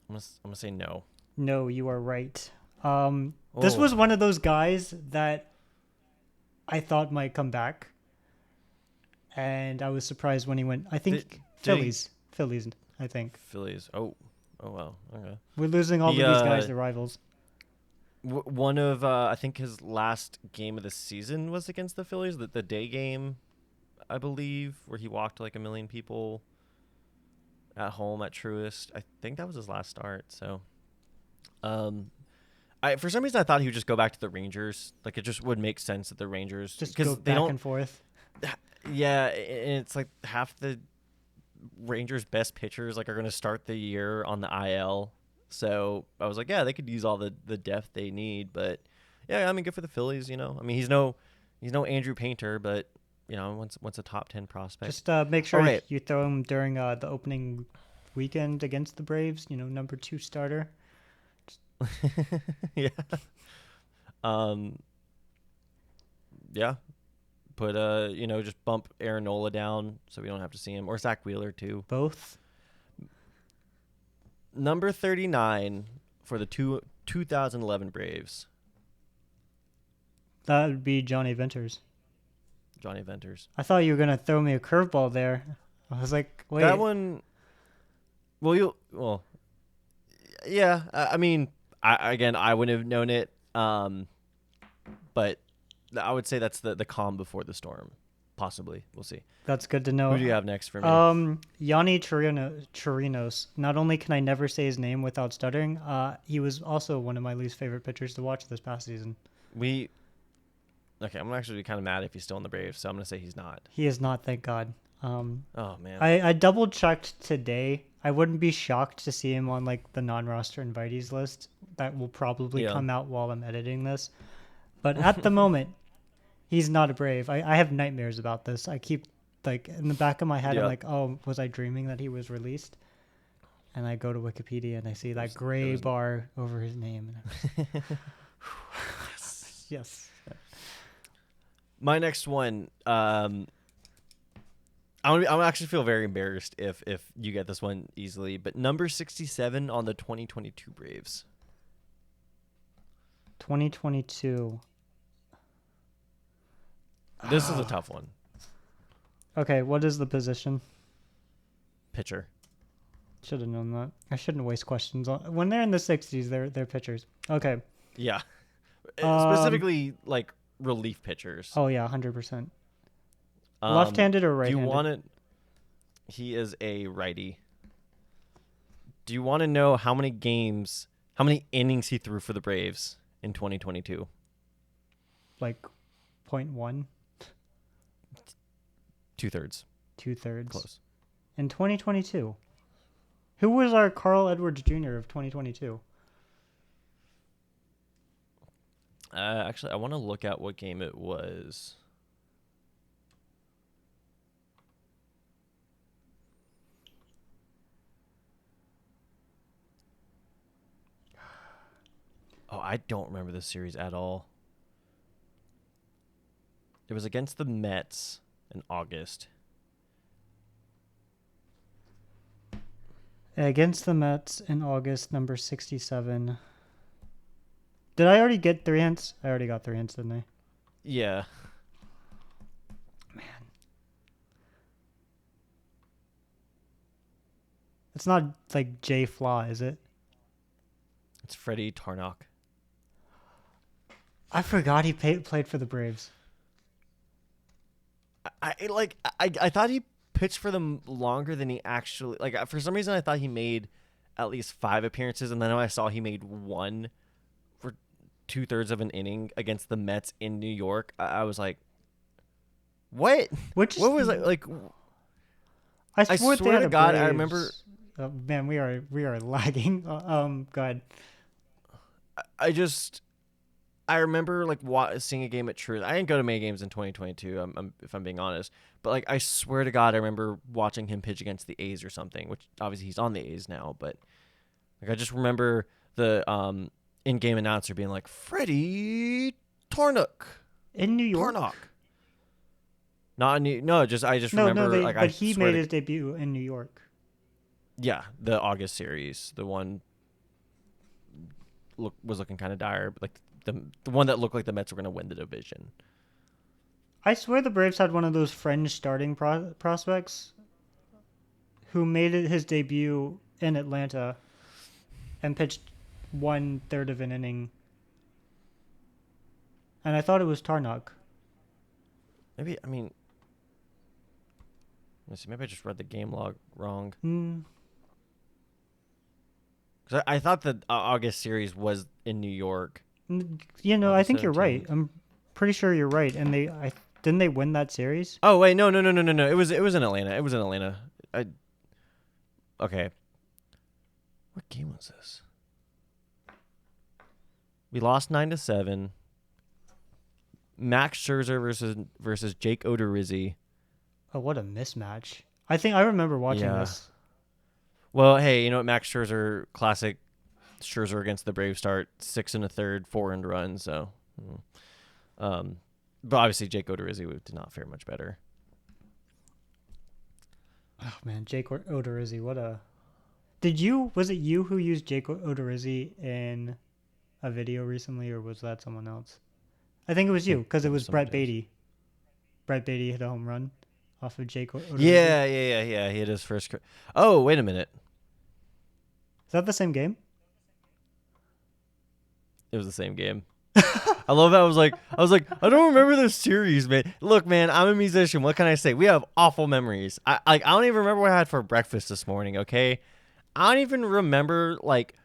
I'm gonna say no. No, you are right. This was one of those guys that I thought might come back, and I was surprised when he went. I think Phillies, I think. Phillies. Oh wow. Okay. We're losing all of these guys to rivals. One of I think his last game of the season was against the Phillies, the day game, I believe, where he walked like 1 million people at home at Truist. I think that was his last start. So, for some reason I thought he would just go back to the Rangers. Like it just would make sense that the Rangers just go back and forth. Yeah, and it's like half the Rangers' best pitchers like are going to start the year on the IL. So I was like, yeah, they could use all the depth they need. But yeah, I mean, good for the Phillies. I mean, he's no Andrew Painter, but once a top 10 prospect. Just make sure you throw him during the opening weekend against the Braves. Number 2 starter. Yeah. Yeah. Put just bump Aaron Nola down so we don't have to see him, or Zach Wheeler too. Both. Number 39 for the 2011 Braves. That would be Johnny Venters. Johnny Venters. I thought you were gonna throw me a curveball there. I was like, wait. That one. Well, yeah. I mean, I wouldn't have known it. But I would say that's the calm before the storm. Possibly. We'll see. That's good to know. Who do you have next for me? Yanni Chirinos. Not only can I never say his name without stuttering, he was also one of my least favorite pitchers to watch this past season. Okay, I'm actually kind of mad if he's still in the Braves, so I'm going to say he's not. He is not, thank God. Oh man. I double checked today. I wouldn't be shocked to see him on like the non-roster invitees list. That will probably Yeah. come out while I'm editing this. But at the moment, he's not a Brave. I have nightmares about this. I keep like in the back of my head, I'm Yeah. like, oh, was I dreaming that he was released? And I go to Wikipedia and I see that It gray was- bar over his name. And I'm just, yes. My next one. I'm actually feel very embarrassed if you get this one easily, but number 67 on the 2022 Braves. 2022. This is a tough one. Okay, what is the position? Pitcher. Should have known that. I shouldn't waste questions on when they're in the 60s. They're pitchers. Okay. Yeah. Um, Specifically, like relief pitchers. Oh yeah, 100%. Left-handed or Do you right-handed? want it? He is a righty. Do you want to know how many innings he threw for the Braves in 2022? Like 0.1, 2/3. 2/3. Close. In 2022. Who was our Carl Edwards Jr. of 2022? Actually, I want to look at what game it was. Oh, I don't remember this series at all. It was against the Mets in August. Against the Mets in August, number 67. Did I already get 3 hints? I already got 3 hints, didn't I? Yeah. Man. It's not like Jay Flaw, is it? It's Freddie Tarnock. I forgot he played for the Braves. I thought he pitched for them longer than he actually, like, for some reason I thought he made at least 5 appearances, and then I saw he made 1 for 2/3 of an inning against the Mets in New York. I was like, what? Which What was it like? I swear they had to a God, I Braves- remember- Oh, man, we are lagging. Go ahead. I remember like seeing a game at Truist. I didn't go to many games in 2022. If I'm being honest, but like I swear to God, I remember watching him pitch against the A's or something. Which obviously he's on the A's now, but like I just remember the in-game announcer being like Freddie Tarnock In New York? Tarnock. Not in I just remember like but I he swear made to- his debut in New York. Yeah, the August series, the one was looking kind of dire, but like the one that looked like the Mets were going to win the division. I swear the Braves had one of those fringe starting prospects who made his debut in Atlanta and pitched 1/3 of an inning. And I thought it was Tarnock. Maybe let's see. Maybe I just read the game log wrong. Mm, Because I thought the August series was in New York. you know, I August think you're right. 17th. I'm pretty sure you're right. And didn't they win that series? Oh wait, no. It was in Atlanta. It was in Atlanta. Okay. What game was this? We lost 9-7. Max Scherzer versus Jake Odorizzi. Oh, what a mismatch. I think I remember watching Yeah. this. Well, hey, you know what? Max Scherzer, classic Scherzer against the Braves start, 6 1/3, 4 earned runs. So, but obviously Jake Odorizzi did not fare much better. Oh man, Jake Odorizzi, what a... Was it you who used Jake Odorizzi in a video recently, or was that someone else? I think it was you, because it was Someone Brett Beatty. Brett Beatty hit a home run off of Jake Odorizzi. Yeah. He had his first. Oh, wait a minute. Is that the same game? It was the same game. I love that. I was like, I don't remember this series, man. Look, man, I'm a musician. What can I say? We have awful memories. I don't even remember what I had for breakfast this morning. Okay, I don't even remember like.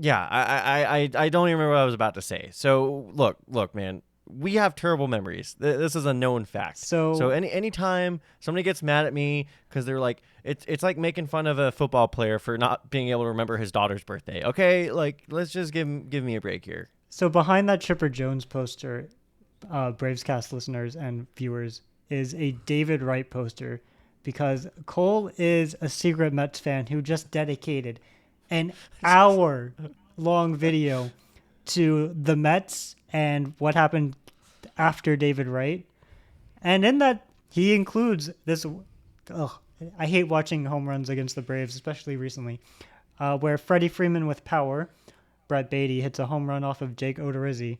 Yeah, I don't even remember what I was about to say. So look, man. we have terrible memories. This is a known fact. So anytime somebody gets mad at me because they're like, it's like making fun of a football player for not being able to remember his daughter's birthday. Okay, like let's just give me a break here. So behind that Chipper Jones poster, BravesKast listeners and viewers, is a David Wright poster, because Cole is a secret Mets fan who just dedicated an hour-long video to the Mets and what happened after David Wright. And in that, he includes this. I hate watching home runs against the Braves, especially recently, where Freddie Freeman with power, Brett Beatty, hits a home run off of Jake Odorizzi.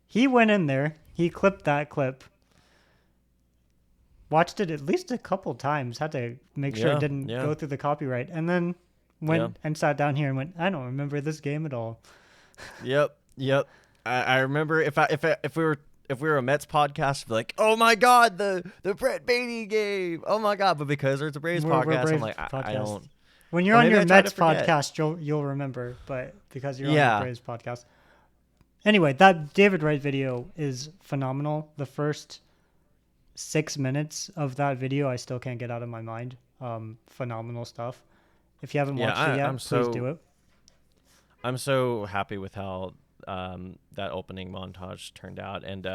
He went in there. He clipped that clip. Watched it at least a couple times. Had to make sure it didn't go through the copyright. And then went and sat down here and went, I don't remember this game at all. Yep. I remember if we were a Mets podcast, be like, oh my God, the Brett Beatty game. Oh my God. But because it's a Braves podcast, I'm like, I don't. When you're on your Mets podcast, you'll remember. But because you're on the Braves podcast. Anyway, that David Wright video is phenomenal. The first 6 minutes of that video, I still can't get out of my mind. Phenomenal stuff. If you haven't watched it yet, please do it. I'm so happy with how that opening montage turned out, and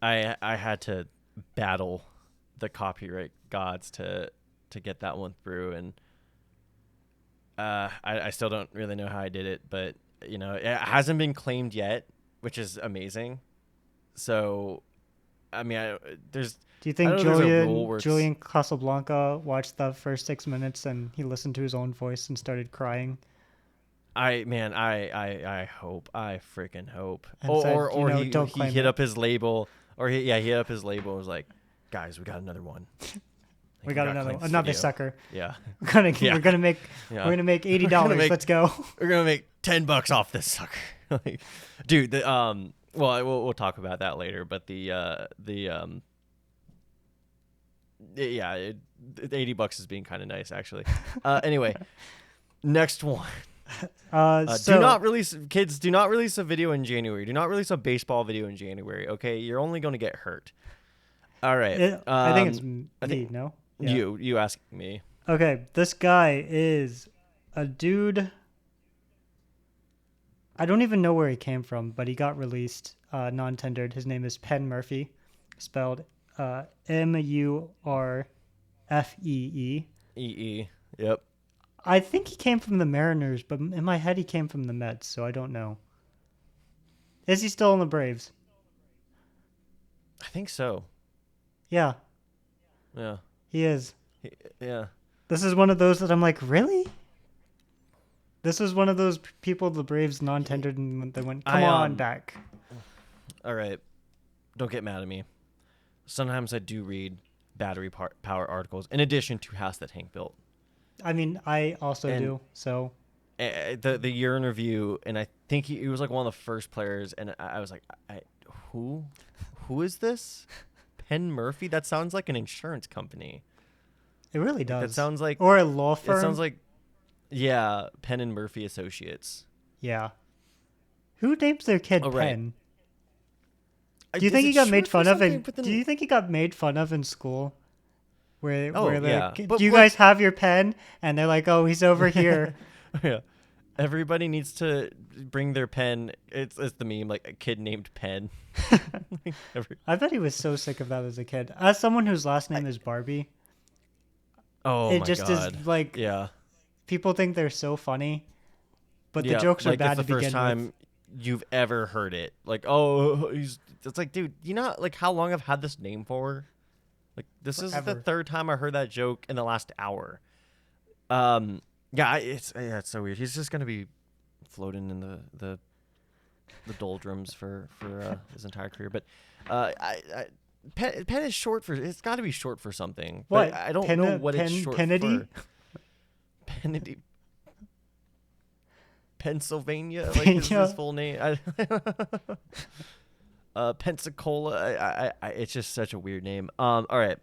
I had to battle the copyright gods to get that one through, and I still don't really know how I did it, but it hasn't been claimed yet, which is amazing. So, I mean, do you think Julian Casablanca watched the first 6 minutes and he listened to his own voice and started crying? I hope. I freaking hope. He hit up his label, he hit up his label and was like, guys, we got another one. We got another sucker. Yeah. We're gonna make $80. Let's go. We're gonna make $10 off this sucker. Dude, we'll talk about that later, but the $80 is being kind of nice, actually. Anyway, next one. Do not release a video in January. Do not release a baseball video in January. Okay, you're only going to get hurt. All right. I think it's me. No, yeah. You ask me. Okay, this guy is a dude. I don't even know where he came from, but he got released, non-tendered. His name is Penn Murphy, spelled Murfee. Yep. I think he came from the Mariners, but in my head he came from the Mets, so I don't know. Is he still in the Braves? I think so. Yeah. Yeah. He is. Yeah. This is one of those that I'm like, really? This is one of those people the Braves non-tendered and they went, come on back. All right. Don't get mad at me. Sometimes I do read battery power articles in addition to House That Hank Built. I mean, I also do. So the year in review, and I think he was like one of the first players, and I was like, who is this? Penn Murphy? That sounds like an insurance company. It really does. That sounds like, or a law firm. It sounds like, yeah, Penn and Murphy Associates. Yeah. Who names their kid Penn? Do you think he got made fun of? Do you think he got made fun of in school? Where do you guys have your pen? And they're like, oh, he's over here. Yeah. Everybody needs to bring their pen. It's the meme, like a kid named Penn. I bet he was so sick of that as a kid. As someone whose last name is Barbie. Oh, it just is like, yeah. People think they're so funny, but the jokes are bad to begin with. It's the first time you've ever heard it. Like, oh, it's like, dude, you know, like how long I've had this name for? Like, this is the third time I heard that joke in the last hour. It's so weird. He's just gonna be floating in the doldrums for his entire career. But Penn is short for. It's got to be short for something. What? But I don't know what it's short Kennedy? for. Kennedy. Pennsylvania, like is his full name. Pensacola. It's just such a weird name. All right,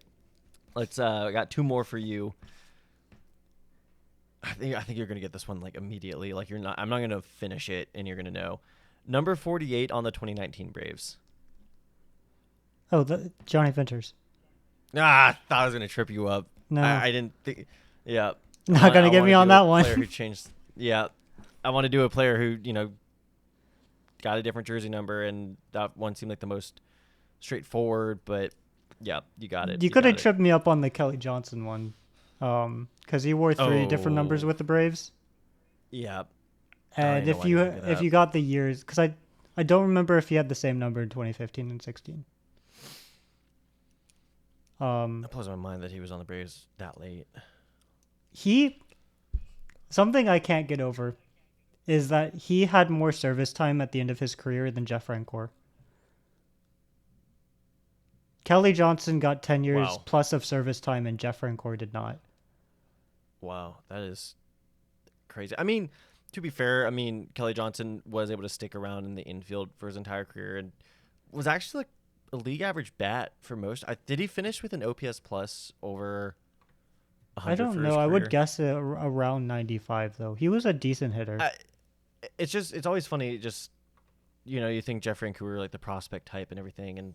let's. I got two more for you. I think you're gonna get this one like immediately. Like I'm not gonna finish it, and you're gonna know. Number 48 on the 2019 Braves. Oh, Johnny Venters. I thought I was gonna trip you up. No. I didn't think. Yeah. Not going to get me on that one. Player who changed. Yeah. I want to do a player who, got a different jersey number, and that one seemed like the most straightforward, but yeah, you got it. You could have tripped me up on the Kelly Johnson one. Because he wore 3 different numbers with the Braves. Yeah. And if you got the years, because I don't remember if he had the same number in 2015 and 16. It blows my mind that he was on the Braves that late. Something I can't get over is that he had more service time at the end of his career than Jeff Francoeur. Kelly Johnson got 10 years plus of service time, and Jeff Francoeur did not. Wow, that is crazy. I mean, to be fair, Kelly Johnson was able to stick around in the infield for his entire career and was actually like a league average bat for most. Did he finish with an OPS plus over 100? I don't know. I would guess around 95, though. He was a decent hitter. It's always funny. Just, you think Jeff Francoeur, like the prospect type and everything, and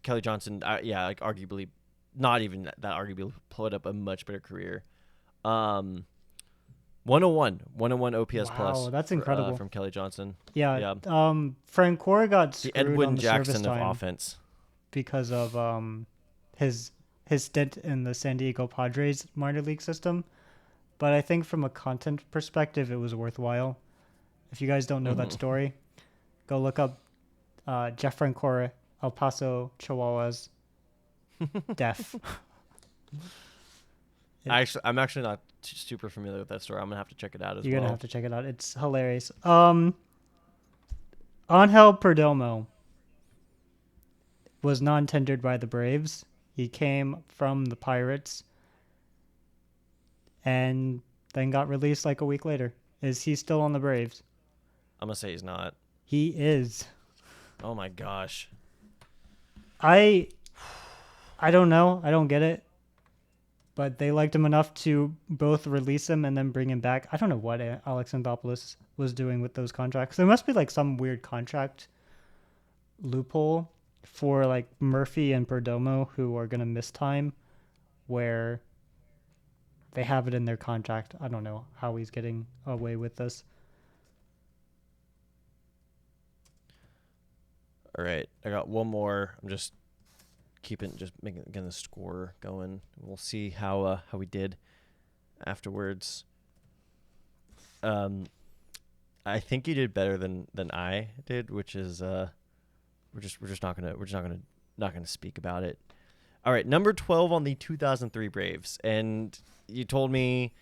Kelly Johnson, like arguably, not even that arguably put up a much better career. 101 OPS plus. Wow, that's incredible from Kelly Johnson. Yeah. Francoeur got screwed the Edwin on the Jackson service time of offense because of his stint in the San Diego Padres minor league system. But I think from a content perspective, it was worthwhile. If you guys don't know that story, go look up Jeff Francoeur, El Paso Chihuahuas, Def. I'm actually not super familiar with that story. I'm gonna have to check it out as well. You're gonna have to check it out. It's hilarious. Angel Perdomo was non-tendered by the Braves. He came from the Pirates and then got released like a week later. Is he still on the Braves? I'm gonna say he's not. He is. Oh my gosh. I don't know. I don't get it. But they liked him enough to both release him and then bring him back. I don't know what Alex Anthopoulos was doing with those contracts. There must be like some weird contract loophole for like Murphy and Perdomo, who are going to miss time, where they have it in their contract. I don't know how he's getting away with this. All right, I got one more. I'm just getting the score going. We'll see how we did afterwards. I think you did better than I did, which is we're just not gonna speak about it. All right, number 12 on the 2003 Braves, and you told me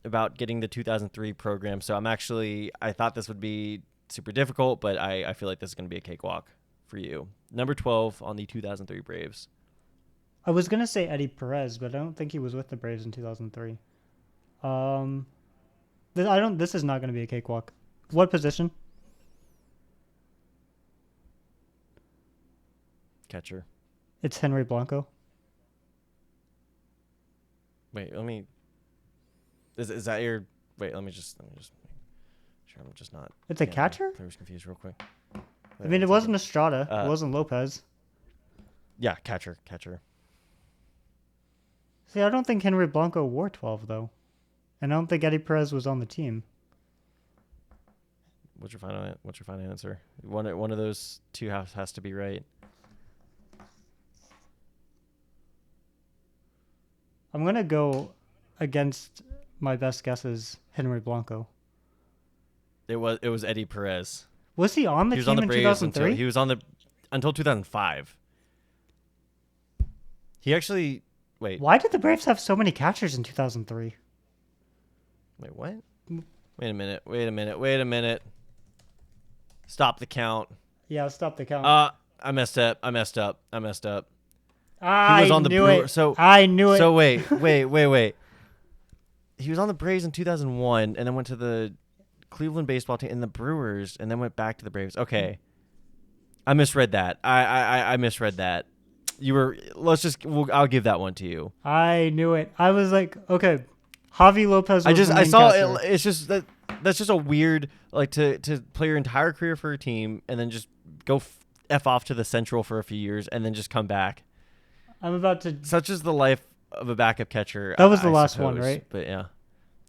about getting the 2003 program. So I thought this would be super difficult, but I feel like this is gonna be a cakewalk for you. Number 12 on the 2003 Braves. I was going to say Eddie Perez, but I don't think he was with the Braves in 2003. This is not going to be a cakewalk. What position? Catcher. It's Henry Blanco. Wait, is that your, let me just make sure I'm just not. It's a catcher? I was confused real quick. It wasn't Estrada. It wasn't Lopez. Yeah, catcher. See, I don't think Henry Blanco wore 12, though. And I don't think Eddie Perez was on the team. What's your final answer? One of those two has to be right. I'm going to go against my best guesses, Henry Blanco. It was Eddie Perez. Was he on the team in 2003? He was on until 2005. He actually wait. Why did the Braves have so many catchers in 2003? Wait, what? Wait a minute. Stop the count. Yeah, stop the count. I messed up. I He was on the knew Brewer, it. so I knew it. So wait. He was on the Braves in 2001 and then went to the Cleveland baseball team and the Brewers and then went back to the Braves. Okay. I misread that. I misread that. I'll give that one to you. I knew it. I was like, okay, Javi Lopez was I saw it. It's just that's just a weird, like, to play your entire career for a team and then just go F off to the Central for a few years and then just come back. I'm about to. Such is the life of a backup catcher. That was the I last one, suppose. right? But yeah,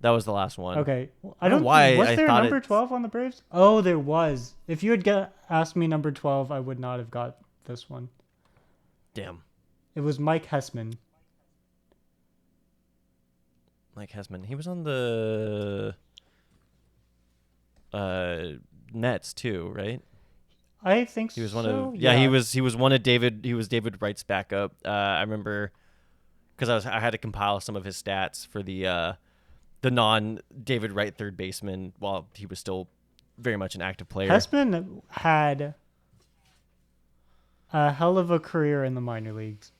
that was the last one. Okay. I don't know why Was I there a thought number 12 on the Braves? Oh, there was. If you had asked me number 12, I would not have got this one. Damn. It was Mike Hessman. Mike Hessman. He was on the Nets too, right? I think He was one so. of he was one of David. He was David Wright's backup. I remember because I had to compile some of his stats for the non David Wright third baseman while he was still very much an active player. Hessman had a hell of a career in the minor leagues.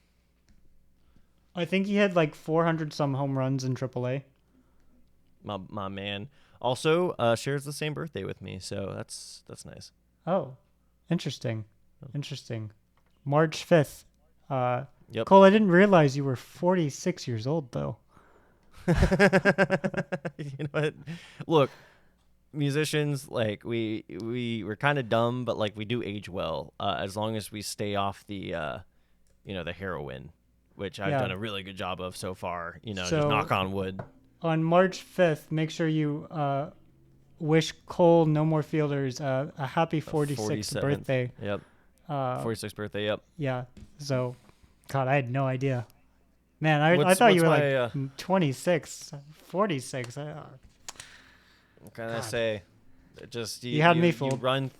I think he had like 400 some home runs in AAA. My man. Also shares the same birthday with me, so that's nice. Oh, interesting. Interesting. March 5th. Yep. Cole, I didn't realize you were 46 years old, though. You know what? Look, musicians, like we're kind of dumb, but like we do age well as long as we stay off the the heroin, which I've done a really good job of so far. Just knock on wood. On March 5th, make sure you wish Cole No More Fielders a happy 46th birthday. Yep. 46th birthday. Yep. Yeah. So, God, I had no idea. Man, I thought you were like 26, 46. What can I say? Just you had me fooled. You run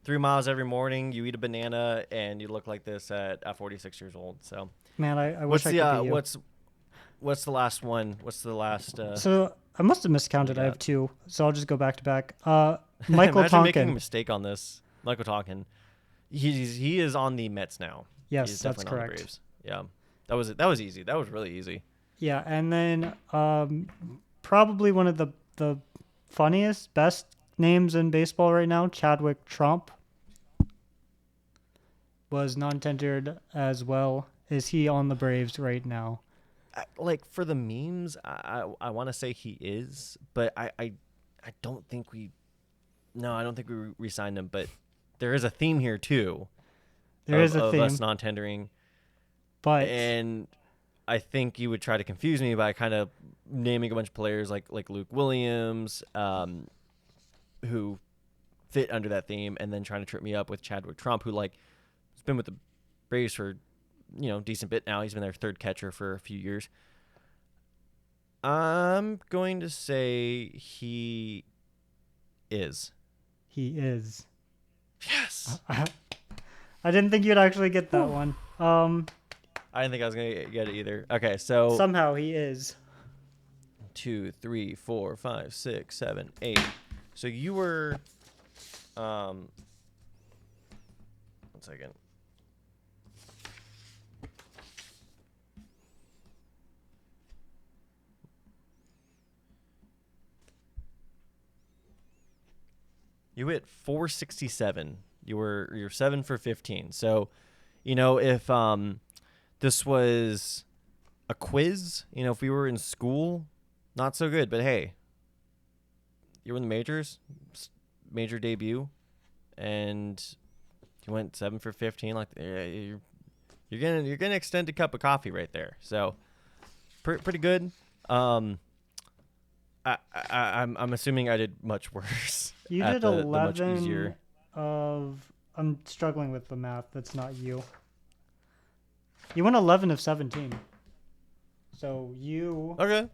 3 miles every morning. You eat a banana, and you look like this at 46 years old. So, man, I wish I could be you. What's the last one? What's the last? So I must have miscounted. I have 2, so I'll just go back to back. Michael Imagine Tonkin. making a mistake on this. Michael Tonkin. He is on the Mets now. Yes, that's correct. On the Braves. Yeah, that was easy. That was really easy. Yeah, and then probably one of the funniest, best names in baseball right now, Chadwick Trump, was non-tendered as well. Is he on the Braves right now? Like for the memes, I want to say he is, but I don't think we re-signed him. But there is a theme here too. There is a theme of us non-tendering, and I think you would try to confuse me by kind of naming a bunch of players like Luke Williams, who fit under that theme, and then trying to trip me up with Chadwick Trump, who has been with the Braves for decent bit now. He's been their third catcher for a few years. I'm going to say he is. He is. Yes. I didn't think you'd actually get that one. I didn't think I was going to get it either. Okay, so somehow he is. 2, 3, 4, 5, 6, 7, 8. So you were 1 second. You hit 467. You're 7 for 15. So, if this was a quiz, if we were in school, not so good. But hey, you were in the majors, major debut, and you went 7 for 15. Like you're gonna extend a cup of coffee right there. So, pretty good. I'm assuming I did much worse. You did 11 of. I'm struggling with the math. That's not you. You went 11 of 17. So you. Okay.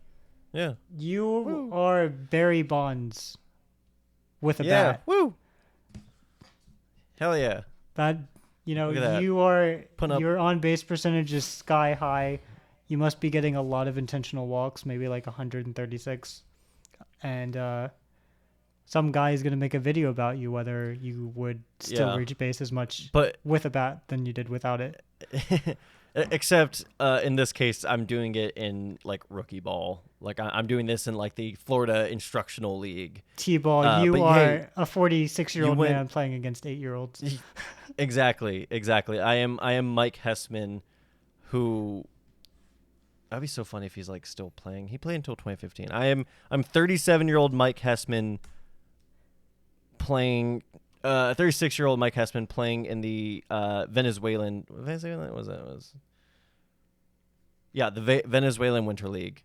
Yeah. You are Barry Bonds with a bat. Woo. Hell yeah. That you are your on base percentage is sky high. You must be getting a lot of intentional walks, maybe like 136. And some guy is going to make a video about you whether you would still reach base as much with a bat than you did without it. Except in this case, I'm doing it in like rookie ball. Like I'm doing this in like the Florida Instructional League. T-ball, you are a 46-year-old man playing against 8-year-olds. Exactly. I am Mike Hessman, who. That'd be so funny if he's like still playing. He played until 2015. I'm 37-year-old Mike Hessman playing 36-year-old Mike Hessman playing in the Venezuelan was yeah, the Venezuelan Winter League,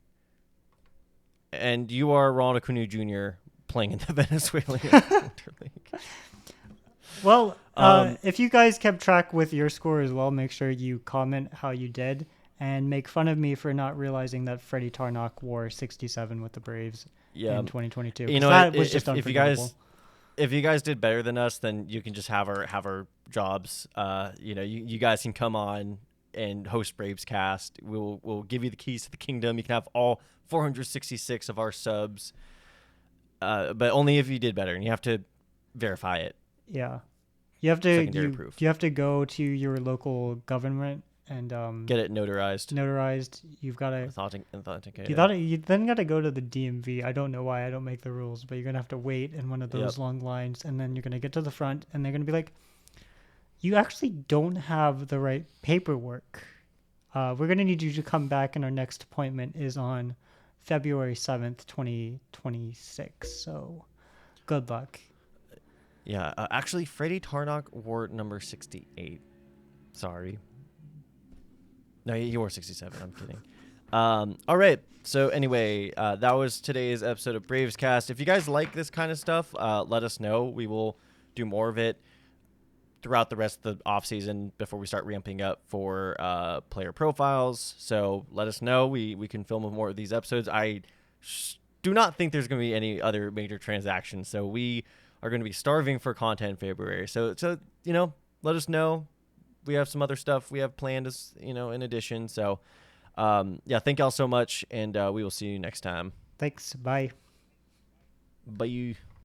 and you are Ronald Acuna Jr. playing in the Venezuelan Winter League. Well, if you guys kept track with your score as well, make sure you comment how you did and make fun of me for not realizing that Freddie Tarnok wore 67 with the Braves in 2022. You know, that was just unforgivable. If you guys did better than us, then you can just have our jobs. You guys can come on and host BravesKast. We'll give you the keys to the kingdom. You can have all 466 of our subs, but only if you did better, and you have to verify it. Yeah, you have to Secondary proof. You have to go to your local government and get it notarized. You've got to authenticate. You then got to go to the DMV. I don't know why I don't make the rules, but you're gonna have to wait in one of those long lines, and then you're gonna get to the front, and they're gonna be like, "You actually don't have the right paperwork. We're gonna need you to come back, and our next appointment is on February 7th, 2026. So, good luck." Yeah, actually, Freddie Tarnok wore number 68. Sorry. No, he wore 67. I'm kidding. All right. So anyway, that was today's episode of BravesKast. If you guys like this kind of stuff, let us know. We will do more of it throughout the rest of the offseason before we start ramping up for player profiles. So let us know. We can film more of these episodes. I do not think there's going to be any other major transactions. So we are going to be starving for content in February. So let us know. We have some other stuff we have planned as, in addition. So, thank y'all so much, and we will see you next time. Thanks. Bye. Bye.